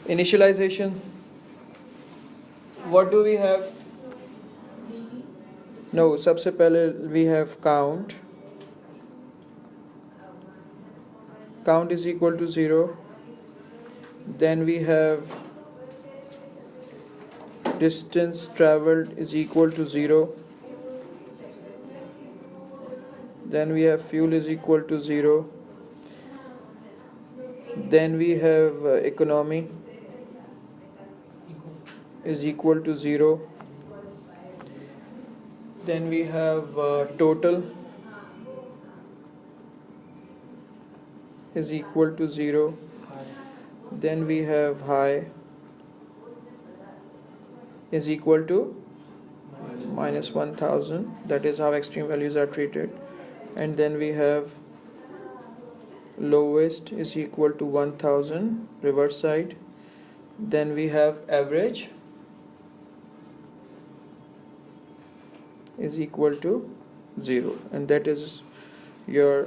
Initialization, what do we have? No, सबसे पहले we have count. Count is equal to 0. Then we have distance traveled is equal to 0. Then we have fuel is equal to 0. Then we have economy is equal to 0. Then we have total is equal to 0. Then we have high is equal to minus 1000. That is how extreme values are treated. And then we have lowest is equal to 1000, reverse side. Then we have average is equal to 0, and that is your